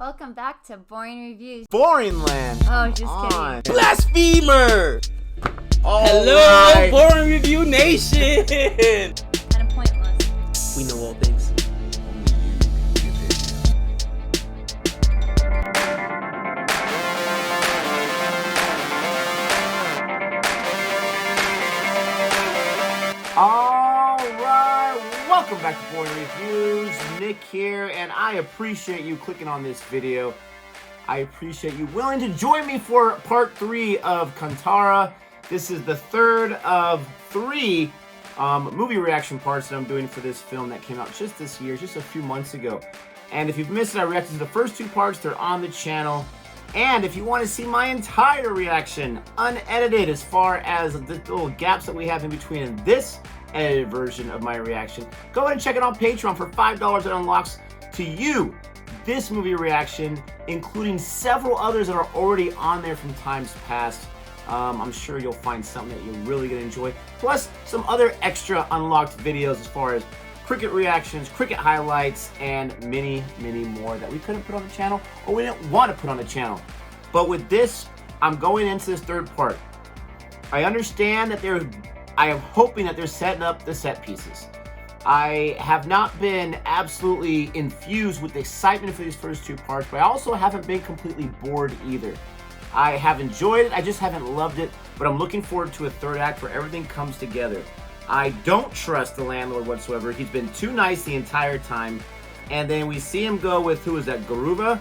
Welcome back to Boring Reviews. Boring land. Oh, just kidding. Blasphemer! Hello, right. Boring Review Nation! Kind of pointless. We know all things. Alright, welcome back to Boring Reviews. Nick here, and I appreciate you clicking on this video. I appreciate you willing to join me for part 3 of Kantara. This is the third of 3 movie reaction parts that I'm doing for this film that came out just this year, just a few months ago. And if you've missed it, I reacted to the first 2 parts. They're on the channel. And if you want to see my entire reaction, unedited, as far as the little gaps that we have in between in this edited version of my reaction, go ahead and check it on Patreon for $5. It unlocks to you this movie reaction, including several others that are already on there from times past. I'm sure you'll find something that you're really going to enjoy. Plus, some other extra unlocked videos as far as cricket reactions, cricket highlights, and many, many more that we couldn't put on the channel or we didn't want to put on the channel. But with this, I'm going into this third part. I understand that I am hoping that they're setting up the set pieces. I have not been absolutely infused with excitement for these first 2 parts, but I also haven't been completely bored either. I have enjoyed it, I just haven't loved it, but I'm looking forward to a third act where everything comes together. I don't trust the landlord whatsoever. He's been too nice the entire time. And then we see him go with, who is that, Garuba?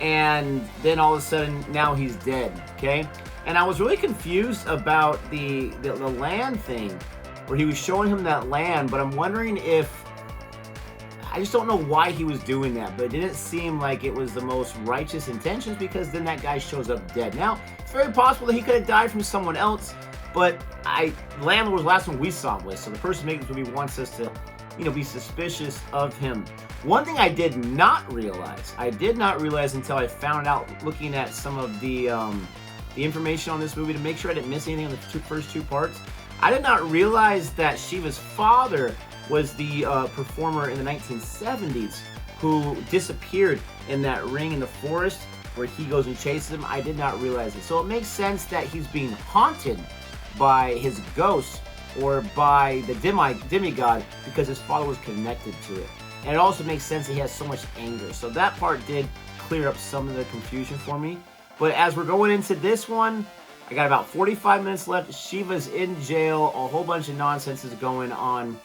And then all of a sudden, now he's dead, okay? And I was really confused about the land thing, where he was showing him that land, but I'm wondering if, I just don't know why he was doing that, but it didn't seem like it was the most righteous intentions, because then that guy shows up dead. Now, it's very possible that he could have died from someone else, but landlord was the last one we saw him with, so the person making this movie wants us to, be suspicious of him. One thing I did not realize until I found out looking at some of the information on this movie to make sure I didn't miss anything in the first 2 parts. I did not realize that Shiva's father was the performer in the 1970s who disappeared in that ring in the forest where he goes and chases him. I did not realize it. So it makes sense that he's being haunted by his ghost or by the demigod because his father was connected to it. And it also makes sense that he has so much anger. So that part did clear up some of the confusion for me. But as we're going into this one, I got about 45 minutes left. Shiva's in jail. A whole bunch of nonsense is going on.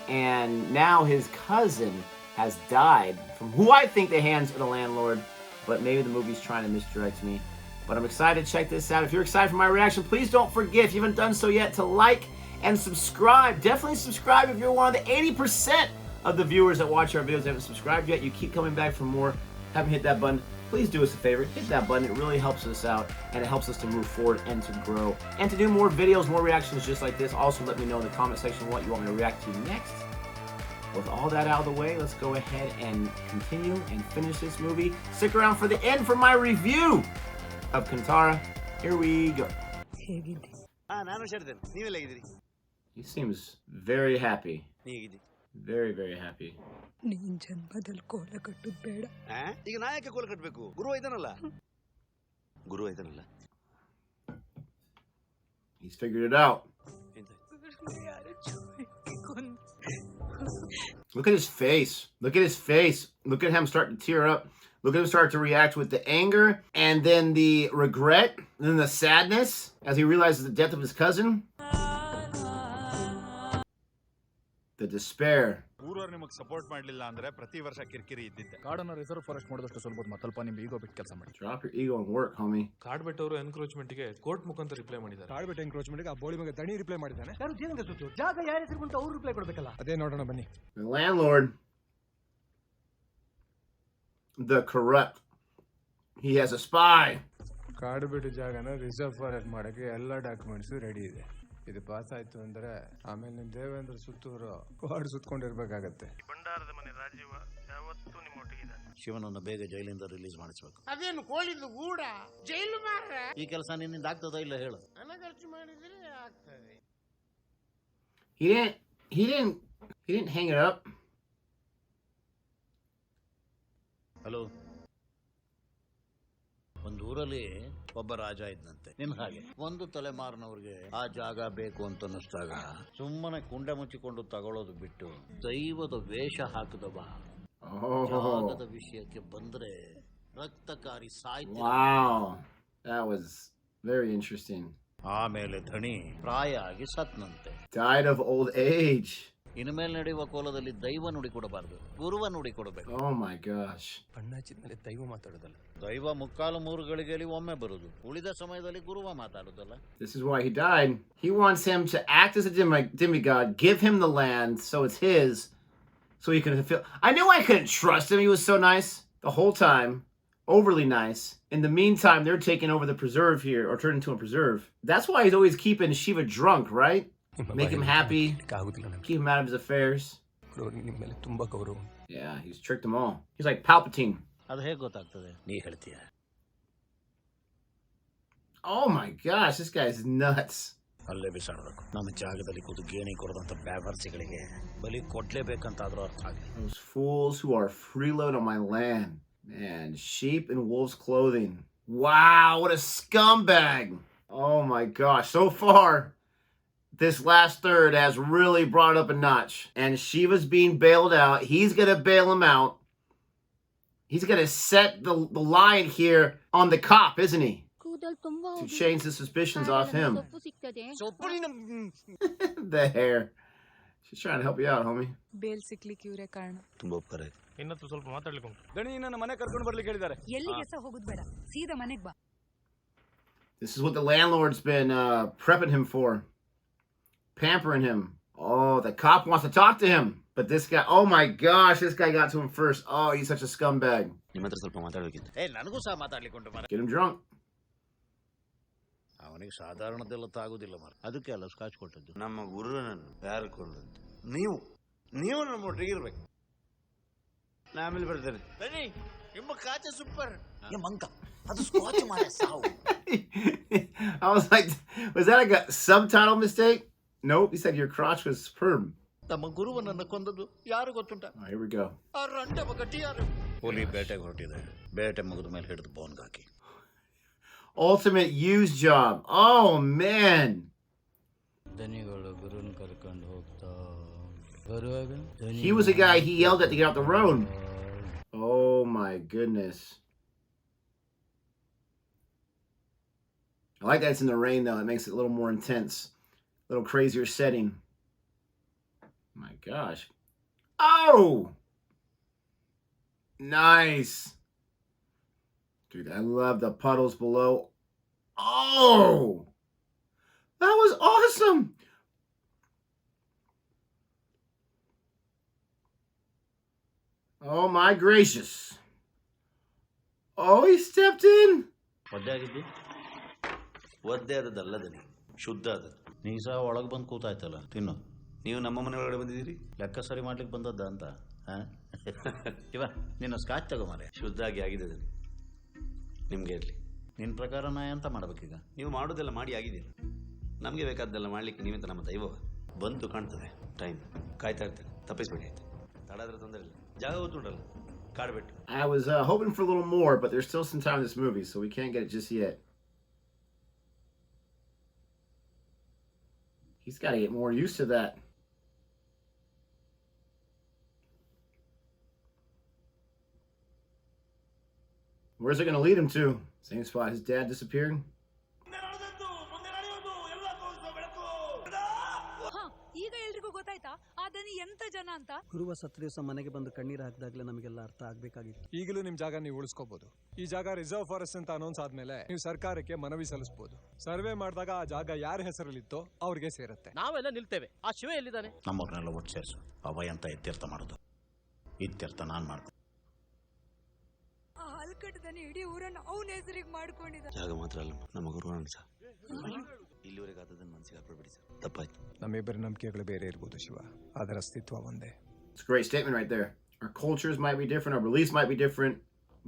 And now his cousin has died from who I think the hands of the landlord. But maybe the movie's trying to misdirect me. But I'm excited to check this out. If you're excited for my reaction, please don't forget, if you haven't done so yet, to like and subscribe. Definitely subscribe if you're one of the 80% of the viewers that watch our videos that haven't subscribed yet. You keep coming back for more. Haven't hit that button. Please do us a favor. Hit that button. It really helps us out, and it helps us to move forward and to grow. And to do more videos, more reactions just like this. Also, let me know in the comment section what you want me to react to next. With all that out of the way, let's go ahead and continue and finish this movie. Stick around for the end for my review of Kantara. Here we go. He seems very happy. Very, very happy. He's figured it out. Look at his face. Look at his face. Look at him starting to tear up. Look at him start to react with the anger and then the regret and then the sadness as he realizes the death of his cousin. The despair. ಊರವರು ನಿಮಗೆ support ಮಾಡಲಿಲ್ಲ ಅಂದ್ರೆ ಪ್ರತಿ ವರ್ಷ ಕಿರಿಕಿರಿ ಇದ್ದಿದ್ದೆ ಕಾಡನ್ನ reserve forest ಮಾಡೋದಷ್ಟು ಸುಲಭ ಮತ್ತಲ್ಪ ನಿಮ್ಮ ಈಗೋ ಬಿಟ್ಟು ಕೆಲಸ ಮಾಡಿ Drop your ego and work, homie. ಕಾಡ್ ಬೆಟ್ಟವರು ಎನ್ಕ್ರೋಚ್ಮೆಂಟ್ ಗೆ ಕೋರ್ಟ್ ಮುಖಾಂತರ ರಿಪ್ಲೈ ಮಾಡಿದ್ದಾರೆ. ಕಾಡ್ ಬೆಟ್ಟ ಎನ್ಕ್ರೋಚ್ಮೆಂಟ್ ಗೆ ಆ ಬೋಳಿ ಮಗ ದಣಿ ರಿಪ್ಲೈ ಮಾಡಿದ್ದಾನೆ. ಯಾರು ಜೇನಿಗೆ ಸುತ್ತು ಜಾಗ ಯಾರ ಹೆಸರು ಅಂತ ಅವರು ರಿಪ್ಲೈ ಕೊಡಬೇಕಲ್ಲ. ಅದೇ ನೋಡೋಣ ಬನ್ನಿ. The landlord, the corrupt. He has a spy. ಕಾಡ್ ಬೆಟ್ಟ ಜಾಗನ ರಿಸರ್ವ್ ಫಾರೆಸ್ಟ್ ಮಾಡಕ್ಕೆ ಎಲ್ಲ ಡಾಕ್ಯುಮೆಂಟ್ಸ್ ರೆಡಿ ಇದೆ. ಇದು ಪಾಸ್ ಆಯ್ತು ಅಂದ್ರೆ ಆಮೇಲೆ ನಿಮ್ ದೇವೇಂದ್ರ ಸುತ್ತೂರು ಕಾಡು ಸುತ್ತಕೊಂಡಿರ್ಬೇಕಾಗತ್ತೆ. ಭಂಡಾರದ ಮನೆ ರಾಜೀವ ಯಾವತ್ತೂ ನಿಮ್ಮ ಒಟ್ಟಿಗಿದೆ. ಶಿವನನ್ನು ಬೇಗ ಜೈಲಿಂದ ರಿಲೀಸ್ ಮಾಡಿಸ್ಬೇಕು. ಅದೇನು ಕೋಳಿದ್ದು ಗೂಡ ಜೈಲು ಮಾರ್ರೆ. ಈ ಕೆಲಸ ನಿನ್ನಿಂದ ಆಗ್ತದೋ ಇಲ್ಲ ಹೇಳು. ಹಣ ಖರ್ಚು ಮಾಡಿದ್ರೆ ಆಗ್ತದೆ. He didn't hang it up. Hello. ಊರಲ್ಲಿ ಒಬ್ಬ ರಾಜ ಇದ್ದಂತೆ ನಿನ್ ಹಾಗೆ ಒಂದು ತಲೆಮಾರಿನವ್ರಿಗೆ ಆ ಜಾಗ ಬೇಕು ಅಂತ ಅನ್ನಿಸ್ದಾಗ ಸುಮ್ಮನೆ ಕುಂಡೆ ಮುಚ್ಚಿಕೊಂಡು ತಗೊಳ್ಳೋದು ಬಿಟ್ಟು ದೈವದ ವೇಷ ಹಾಕಿದವ ಜಾಗದ ವಿಷಯಕ್ಕೆ ಬಂದ್ರೆ ರಕ್ತಕಾರಿ ಸಾಯ್ತು. Wow, that was very interesting. ಆಮೇಲೆ ಧಣಿ ಪ್ರಾಯ ಆಗಿ ಸತ್ನಂತೆ. Died of old age. ಇನ್ಮೇಲೆ ನಡೆಯುವ ಕೋಲದಲ್ಲಿ ದೈವ ನುಡಿ ಕೊಡಬಾರ್ದು, ಗುರುವ ನುಡಿ ಕೊಡಬೇಕು. Oh my gosh. ಬಣ್ಣ ಹಚ್ಚಿದ ಮೇಲೆ ದೈವ ಮಾತಾಡೋದಲ್ಲ, ದೈವ 3 ಗಳಿಗೆಯಲ್ಲಿ ಒಮ್ಮೆ ಬರುದು, ಉಳಿದ ಸಮಯದಲ್ಲಿ ಗುರುವ ಮಾತಾಡೋದಲ್ಲ. This is why he died. He wants him to act as a demigod, give him the land so it's his, so he can fulfill. I knew I couldn't trust him. He was so nice the whole time. Overly nice. In the meantime, they're taking over the preserve here, or turning into a preserve. That's why he's always keeping Shiva drunk, right? Make him happy, keep him out of his affairs. Yeah, he's tricked them all. He's like Palpatine. ಅದು ಹೇಗೆ ಗೊತ್ತಾಗ್ತದೆ? ನೀ ಹೇಳ್ತೀಯ. Oh my gosh, this guy's nuts. ಅಲ್ಲೇ ಬಿಸಾಡಬೇಕು. ನಮ್ಮ ಜಾಗದಲ್ಲಿ ಕೂತು ಗೇಣಿ ಕೊಡದಂತ ಬ್ಯಾವರ್ಸಿಗಳಿಗೆ ಬಲಿ ಕೊಡ್ಲೇಬೇಕಂತಾದ್ರೂ ಅರ್ಥ ಆಗಲಿ. Those fools who are freeload on my land. Man, sheep in wolf's clothing. Wow, what a scumbag. Oh my gosh, so far this last third has really brought it up a notch. And Shiva's being bailed out. He's going to bail him out. He's going to set the line here on the cop, isn't he? To change the suspicions off him. The hair. She's trying to help you out, homie. Bail ಸಿಕ್ಲಿಕ್ಕೆ ಇವರೇ ಕಾರಣ. ತುಂಬಾ ಉಪಕಾರ. ಇನ್ನತ್ತು ಸ್ವಲ್ಪ ಮಾತಾಡ್ಲಿಕ್ಕೆ ಉಂಟು. ದಣಿ ನನ್ನ ಮನೆ ಕರ್ಕೊಂಡು ಬರ್ಲಿಕ್ಕೆ ಹೇಳಿದ್ದಾರೆ. ಎಲ್ಲಿಗೆ ಸಹ ಹೋಗುದು ಬೇಡ, ಸೀದಾ ಮನೆಗೆ ಬಾ. This is what the landlord's been prepping him for. Pampering him. Oh, the cop wants to talk to him. But this guy, oh my gosh, this guy got to him first. Oh, he's such a scumbag. ನಿಮ್ಮತ್ರ ಸ್ವಲ್ಪ ಮಾತಾಡಬೇಕಿತ್ತು. ನನಗೂ ಸಹ ಮಾತಾಡ್ಲಿಕ್ಕೆ ಮರ. Get him drunk. ಅವನಿಗೆ ಸಾಧಾರಣದೆಲ್ಲ ತಾಗುದಿಲ್ಲ ಮರ. ಅದಕ್ಕೆ ಅಲ್ಲ ಸ್ಕಾಚ್ ಕೊಟ್ಟದ್ದು. ನಮ್ಮ ಗುರುನನ್ನು ಯಾರು ಕೊಂಡದ್ದು? ನೀವು ನಮ್ಮ ಒಟ್ಟಿಗೆ ಇರ್ಬೇಕು. ಆಮೇಲೆ ಬರ್ತಾರೆ. ಬನ್ನಿ, ನಿಮ್ಮ ಕಾಚೆ ಸೂಪರ್. ಮಂಕ ಅದು ಸ್ಕಾಚ್ ಮಾರ ಸಾವು. I was like, was that like a subtitle mistake? Nope, he said your crotch was superb. ನಮ್ಮ ಗುರುವನನ್ನು ಕೊಂದದ್ದು ಯಾರು ಗೊತ್ತುಂಟ? Here we go. ಆ ರಂಡವ ಗಟ್ಟಿ ಯಾರು? ಹುಲಿ ಬೇಟೆಗೆ ಹೊರಟಿದೆ. ಬೇಟೆ ಮುಗಿದ ಮೇಲೆ ಹಿಡಿದು ಬೋನ್ಗೆ ಹಾಕಿ. Ultimate use job. Oh man. ದನಿಗಳು ಗುರುನ್ ಕರ್ಕೊಂಡು ಹೋಗ್ತಾ ಬರುವಾಗ He was the guy he yelled at to get out the road. Oh my goodness. I like that it's in the rain though. It makes it a little more intense. A little crazier setting. My gosh. Oh! Nice. Dude, I love the puddles below. Oh! That was awesome! Oh my gracious. Oh, he stepped in. ಒದ್ದೆ ಆಗಿದ್ದು ಒದ್ದೆ ಆದದ್ದಲ್ಲದನಿ ಶುದ್ಧ ಆದದ್ದು. ನೀ ಸಹ ಒಳಗೆ ಬಂದು ಕೂತಾಯ್ತಲ್ಲ, ತಿನ್ನು. ನೀವು ನಮ್ಮ ಮನೆ ಒಳಗಡೆ ಬಂದಿದ್ದೀರಿ, ಲೆಕ್ಕ ಸರಿ ಮಾಡ್ಲಿಕ್ಕೆ ಬಂದದ್ದ ಅಂತ. ಇವ ನಿನ್ನ ಸ್ಕಾಚ್ ತಗೊಂಬಾರೆ, ಶುದ್ಧ ಆಗಿದೆ ನಿಮ್ಗೆ ಇರಲಿ. ನಿನ್ನ ಪ್ರಕಾರ ನಾ ಎಂತ ಮಾಡ್ಬೇಕೀಗ? ನೀವು ಮಾಡೋದೆಲ್ಲ ಮಾಡಿ ಆಗಿದ್ದೀರಿ, ನಮಗೆ ಬೇಕಾದ್ದೆಲ್ಲ ಮಾಡ್ಲಿಕ್ಕೆ ನೀವೆಂತ ನಮ್ಮ ದೈವ ಬಂತು ಕಾಣ್ತದೆ. ಟೈಮ್ ಕಾಯ್ತಾ ಇರ್ತೇನೆ, ತಪ್ಪಿಸ್ಬೇಡಿ ಆಯ್ತು. ತಡಾದ್ರೆ ತೊಂದರೆ ಇಲ್ಲ, ಜಾಗ ಗೊತ್ತುಂಟಲ್ಲ ಕಾಡ್ಬಿಟ್ಟು. I was hoping for a little more, but there's still some time in this movie, so we can't get it just yet. He's got to get more used to that. Where's it going to lead him to? Same spot his dad disappeared? ಈಗ ಎಲ್ರಿಗೂ ಗೊತ್ತಾಯ್ತಾ ಅದನ್ನ ಎಂತ ಜನ ಅಂತ? ಗುರುವ ಸತ್ತ ದಿವಸ ಮನೆಗೆ ಬಂದು ಕಣ್ಣೀರು ಹಾಕಿದಾಗಲೇ ನಮಗೆಲ್ಲ ಅರ್ಥ ಆಗ್ಬೇಕಾಗಿತ್ತು. ಈಗಲೂ ನಿಮ್ ಜಾಗ ನೀವು ಉಳಿಸ್ಕೋಬಹುದು. ಈ ಜಾಗ ರಿಸರ್ವ್ ಫಾರೆಸ್ಟ್ ಅಂತ ಅನೌನ್ಸ್ ಆದ್ಮೇಲೆ ನೀವು ಸರ್ಕಾರಕ್ಕೆ ಮನವಿ ಸಲ್ಲಿಸಬಹುದು. ಸರ್ವೆ ಮಾಡಿದಾಗ ಆ ಜಾಗ ಯಾರ ಹೆಸರಲ್ಲಿತ್ತೋ ಅವ್ರಿಗೆ ಸೇರುತ್ತೆ. ನಾವೆಲ್ಲ ನಿಲ್ತೇವೆ. ಆ ಶಿವ ಎಲ್ಲಿದ್ದಾನೆ? ನಮ್ಮವ್ರನ್ನೆಲ್ಲ ಒಟ್ಟು ಸೇರಿಸು. ಅವ ಅಂತ ಇತ್ಯರ್ಥ ಮಾಡೋದು, ಇತ್ಯರ್ಥ ನಾನ್ ಮಾಡ್ತೀನಿ. ಆ ಹಲ್ಕಟ್ಟದನ್ನ ಇಡೀ ಊರನ್ನು ಅವನ ಹೆಸರಿಗೆ ಮಾಡ್ಕೊಂಡಿದ್ದ. ಜಾಗ ಮಾತ್ರ ಅಲ್ಲ, ನಮ್ಮ ಗುರುವನ್ನ ಸಹ ಇಲ್ಲಿವರೆಗೆ ಆದದನ್ನು ಮನಸ್ಸಿಗೆ ಹಾಕೊಳ್ಬೇಡಿ ಸರ್, ತಪ್ಪಾಯ್ತು. ನಮ್ಮಿಬ್ಬರ ನಂಬಿಕೆಗಳು ಬೇರೆ ಇರ್ಬೋದು ಶಿವ, ಅದರ ಅಸ್ತಿತ್ವ ಒಂದೇ. It's a great statement right there. Our cultures might be different, our beliefs might be different,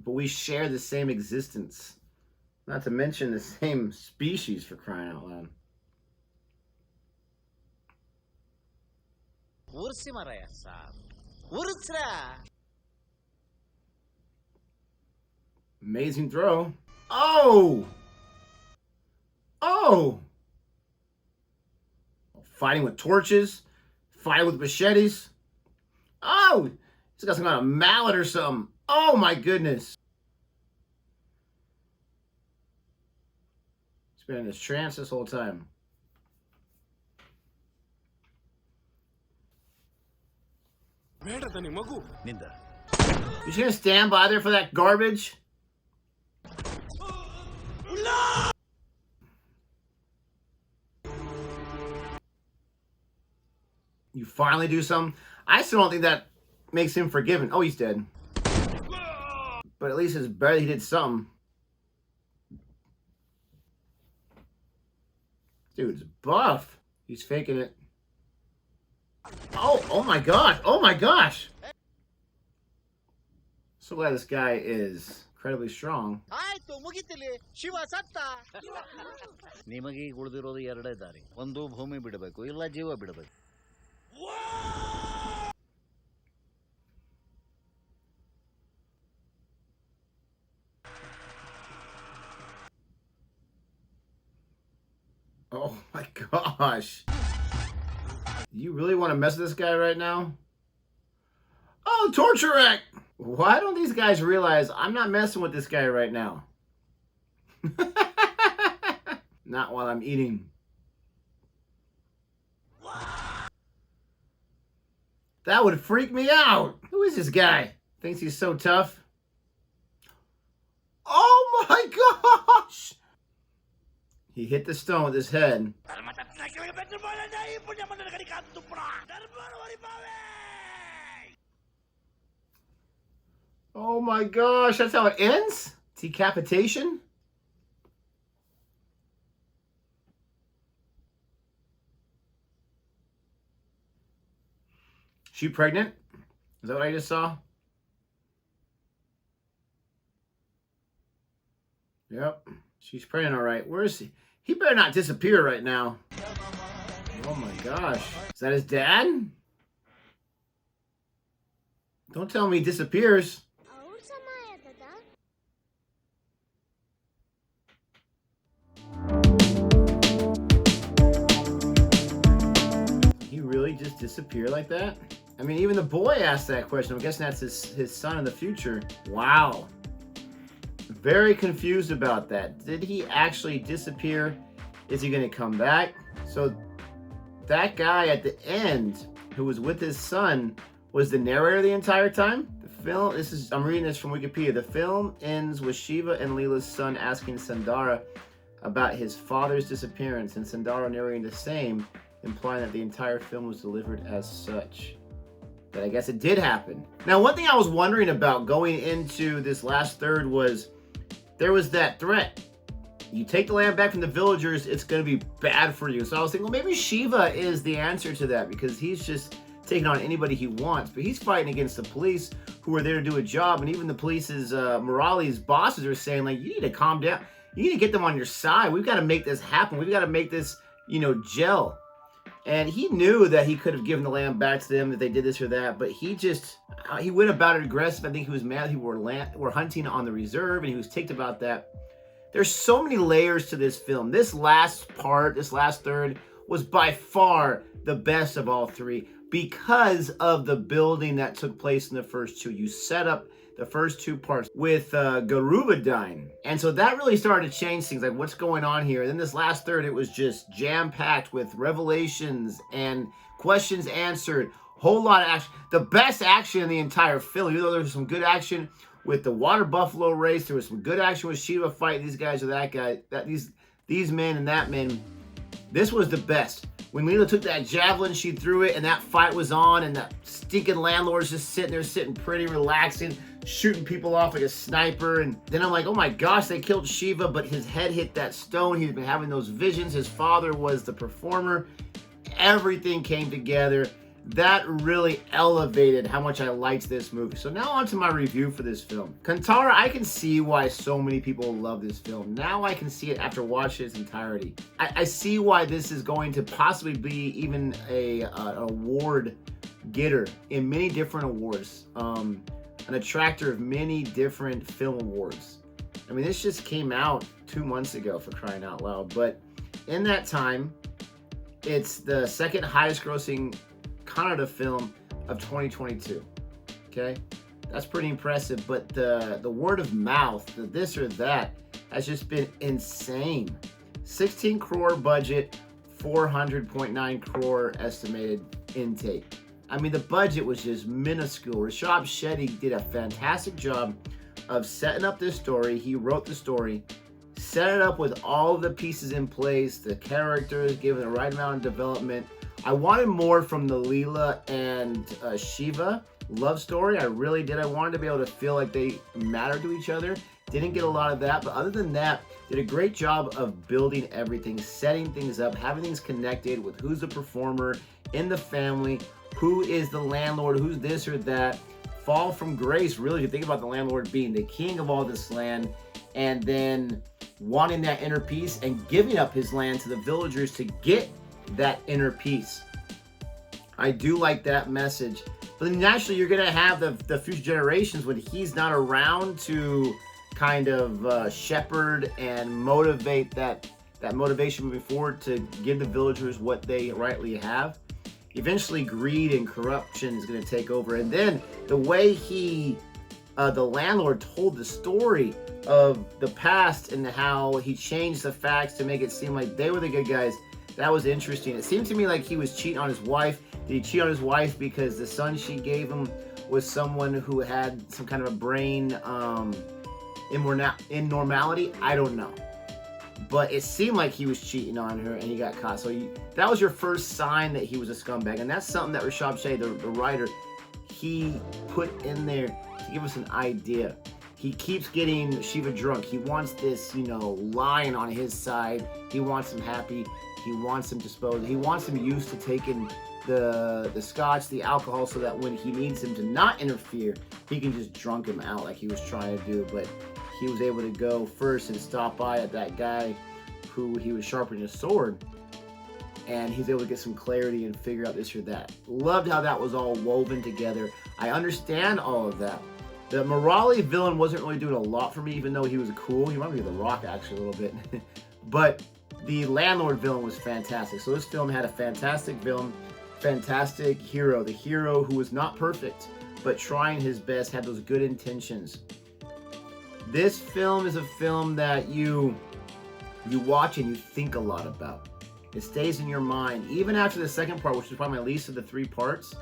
but we share the same existence. Not to mention the same species, for crying out loud. ಉರ್ಸಿ ಮಾರಾಯ sir, ಉರ್ಸ್ರಾ. Amazing throw. Oh! Oh! Fighting with torches. Fighting with machetes. Oh! He's got some kind of mallet or something. Oh my goodness. He's been in this trance this whole time. ನಿಂದ He's gonna stand by there for that garbage? You finally do something? I still don't think that makes him forgiven. Oh, he's dead. But at least it's better that he did something. Dude's buff. He's faking it. Oh my gosh. Oh my gosh. So glad this guy is incredibly strong. ಆಯ್ತು ಮುಗಿತಿಲಿ ಶಿವ ಸತ್ತ ನಿಮಗೆ ಈಗ ಉಳಿದಿರೋದು ಎರಡೇ ದಾರಿ. ಒಂದು ಭೂಮಿ ಬಿಡಬೇಕು, ಇಲ್ಲ ಜೀವ ಬಿಡಬೇಕು. Oh my gosh. You really want to mess with this guy right now? Oh, torture rack! Why don't these guys realize I'm not messing with this guy right now? Not while I'm eating. That would freak me out. Who is this guy? Thinks he's so tough? Oh my gosh! He hit the stone with his head. Oh my gosh, that's how it ends? Decapitation? She pregnant? Is that what I just saw? Yep. She's pregnant, all right. Where is he? He better not disappear right now. Oh my gosh. Is that his dad? Don't tell me he disappears. He really just disappear like that? I mean, even the boy asked that question. I'm guessing that's his son in the future. Wow. Very confused about that. Did he actually disappear? Is he going to come back? So that guy at the end who was with his son was the narrator the entire time? The film, I'm reading this from Wikipedia. The film ends with Shiva and Leela's son asking Sundara about his father's disappearance and Sundara narrating the same, implying that the entire film was delivered as such. But I guess it did happen. Now, one thing I was wondering about going into this last third was there was that threat. You take the land back from the villagers, it's going to be bad for you. So I was thinking, well, maybe Shiva is the answer to that because he's just taking on anybody he wants. But he's fighting against the police who are there to do a job. And even the police's, Morales' bosses are saying, like, you need to calm down. You need to get them on your side. We've got to make this happen. We've got to make this, gel. And he knew that he could have given the land back to them if they did this or that, but he went about it aggressive. I think he was mad people were hunting on the reserve, and he was ticked about that. There's so many layers to this film. This last part, this last third, was by far the best of all three because of the building that took place in the first two. You set up the first two parts with Garuba dying. And so that really started to change things, like what's going on here. And then this last third, it was just jam-packed with revelations and questions answered. Whole lot of action. The best action in the entire film, even though there was some good action with the water buffalo race, there was some good action with Shiva fighting these guys or that guy, these men and that men. This was the best. When Leela took that javelin, she threw it, and that fight was on, and that stinking landlord's just sitting there, sitting pretty, relaxing, shooting people off like a sniper. And then I'm like, oh my gosh, they killed Shiva, but his head hit that stone. He's been having those visions. His father was the performer. Everything came together. That really elevated how much I liked this movie. So now on to my review for this film. Kantara, I can see why so many people love this film. Now I can see it after watching its entirety. I see why this is going to possibly be even an award getter in many different awards. An attractor of many different film awards. I mean, this just came out 2 months ago, for crying out loud. But in that time, it's the second highest grossing Kannada film of 2022. Okay? That's pretty impressive. But the word of mouth, the this or that, has just been insane. 16 crore budget, 400.9 crore estimated intake. I mean, the budget was just minuscule. Rishabh Shetty did a fantastic job of setting up this story. He wrote the story, set it up with all the pieces in place, the characters, given the right amount of development. I wanted more from the Leela and Shiva love story. I really did. I wanted to be able to feel like they mattered to each other. Didn't get a lot of that, but other than that, did a great job of building everything, setting things up, having things connected with who's the performer in the family, who is the landlord, who's this or that. Fall from grace, really, if you think about the landlord being the king of all this land, and then wanting that inner peace and giving up his land to the villagers to get that inner peace. I do like that message. But then naturally, you're going to have the future generations when he's not around to kind of shepherd and motivate that motivation moving forward to give the villagers what they rightly have. Eventually, greed and corruption is going to take over. And then the way the landlord told the story of the past and how he changed the facts to make it seem like they were the good guys, that was interesting. It seemed to me like he was cheating on his wife. Did he cheat on his wife because the son she gave him was someone who had some kind of a brain abnormality? I don't know. But it seemed like he was cheating on her and he got caught. So that was your first sign that he was a scumbag. And that's something that Rishabh Shetty, the writer, he put in there to give us an idea. He keeps getting Shiva drunk. He wants this, lion on his side. He wants him happy. He wants him disposed. He wants him used to taking the scotch, the alcohol, so that when he needs him to not interfere, he can just drunk him out like he was trying to do. But he was able to go first and stop by at that guy who he was sharpening his sword, and he's able to get some clarity and figure out this or that. Loved how that was all woven together. I understand all of that. The Morali villain wasn't really doing a lot for me, even though he was cool. He reminded me of The Rock, actually, a little bit. But the landlord villain was fantastic. So this film had a fantastic villain, fantastic hero. The hero who was not perfect, but trying his best, had those good intentions. This film is a film that you watch and you think a lot about. It stays in your mind. Even after the second part, which is probably my least of the 3 parts,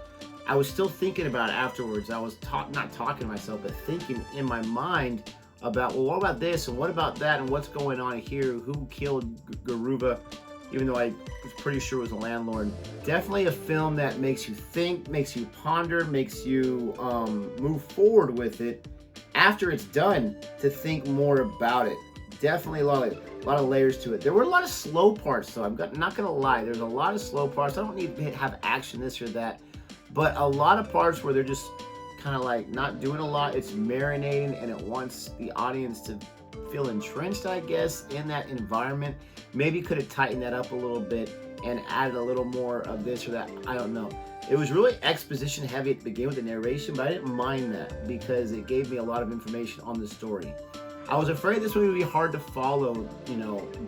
I was still thinking about it afterwards. I was not talking to myself, but thinking in my mind about, well, what about this and what about that and what's going on here? Who killed Garuba? Even though I was pretty sure it was a landlord. Definitely a film that makes you think, makes you ponder, makes you move forward with it after it's done to think more about it. Definitely a lot of layers to it. There were a lot of slow parts, though. I'm not gonna lie. There's a lot of slow parts. I don't need to have action, this or that, but a lot of parts where they're just kind of like not doing a lot. It's marinating, and it wants the audience to feel entrenched, I guess, in that environment. Maybe could have tightened that up a little bit and added a little more of this or that. I don't know. It was really exposition heavy at the beginning with the narration, but I didn't mind that because it gave me a lot of information on the story. I was afraid this movie would be hard to follow,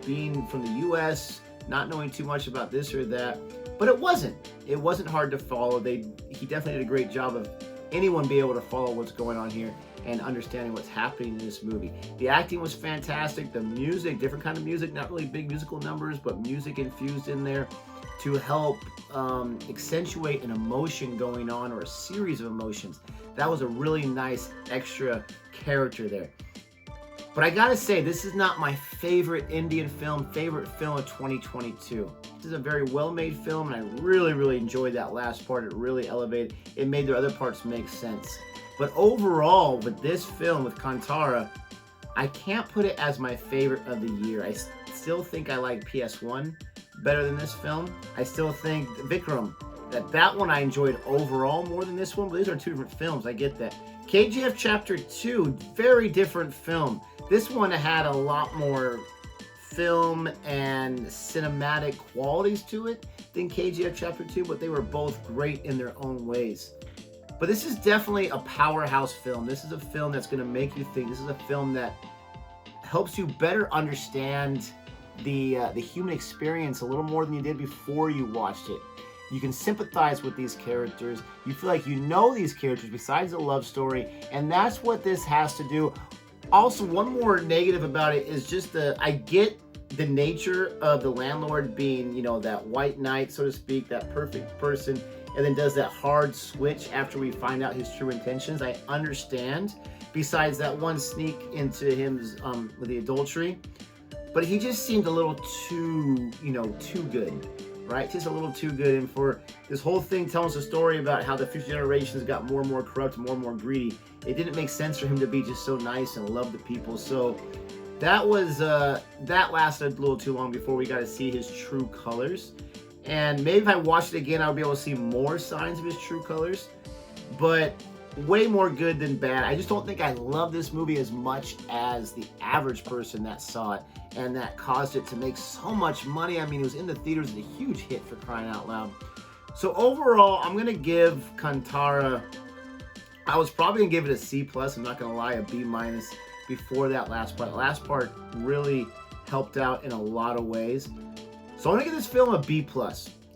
being from the US, not knowing too much about this or that, but it wasn't. It wasn't hard to follow. He definitely did a great job of anyone being able to follow what's going on here and understanding what's happening in this movie. The acting was fantastic. The music, different kind of music, not really big musical numbers, but music infused in there to help accentuate an emotion going on, or a series of emotions. That was a really nice extra character there. But I gotta say, this is not my favorite Indian film, favorite film of 2022. This is a very well-made film, and I really, really enjoyed that last part. It really elevated. It made the other parts make sense. But overall, with this film, with Kantara, I can't put it as my favorite of the year. I still think I like PS1 better than this film. I still think Vikram, that one I enjoyed overall more than this one, but these are 2 different films, I get that. KGF Chapter 2, very different film. This one had a lot more film and cinematic qualities to it than KGF Chapter 2, but they were both great in their own ways. But this is definitely a powerhouse film. This is a film that's going to make you think. This is a film that helps you better understand the human experience a little more than you did before you watched it. You can sympathize with these characters. You feel like you know these characters besides the love story, and that's what this has to do. Also, one more negative about it is just I get the nature of the landlord being, you know, that white knight, so to speak, that perfect person, and then does that hard switch after we find out his true intentions. I understand, besides that one sneak into him with the adultery. But he just seemed a little too, you know, too good, right? Just a little too good. And for this whole thing telling us a story about how the future generations got more and more corrupt, more and more greedy, it didn't make sense for him to be just so nice and love the people. So that was, that lasted a little too long before we got to see his true colors. And maybe if I watched it again, I'll be able to see more signs of his true colors. But way more good than bad. I just don't think I love this movie as much as the average person that saw it and that caused it to make so much money. I mean, it was in the theaters, a huge hit, for crying out loud. So overall, I'm going to give Kantara, I was probably going to give it a C+, I'm not going to lie, a B- before that last part. The last part really helped out in a lot of ways. So I'm going to give this film a B+.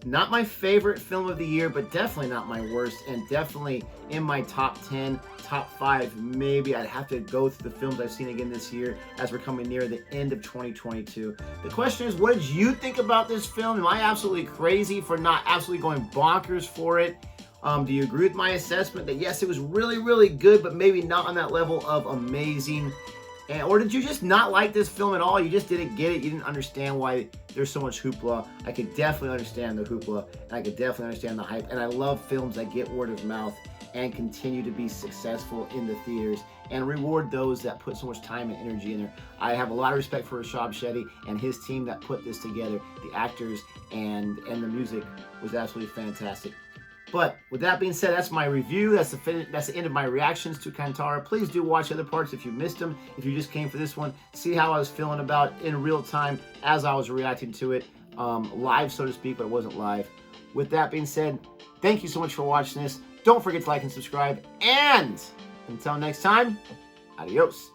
Not my favorite film of the year, but definitely not my worst, and definitely in my top 10, top 5, maybe. I'd have to go through the films I've seen again this year as we're coming near the end of 2022. The question is, what did you think about this film? Am I absolutely crazy for not absolutely going bonkers for it? Do you agree with my assessment that yes, it was really, really good, but maybe not on that level of amazing? Or did you just not like this film at all? You just didn't get it. You didn't understand why there's so much hoopla. I could definitely understand the hoopla, and I could definitely understand the hype. And I love films that get word of mouth and continue to be successful in the theaters and reward those that put so much time and energy in there. I have a lot of respect for Rashad Shetty and his team that put this together. The actors and the music was absolutely fantastic. But with that being said, that's my review. That's the end of my reactions to Kantara. Please do watch other parts if you missed them. If you just came for this one, see how I was feeling about it in real time as I was reacting to it, live, so to speak, but it wasn't live. With that being said, thank you so much for watching this. Don't forget to like and subscribe. And until next time, adios.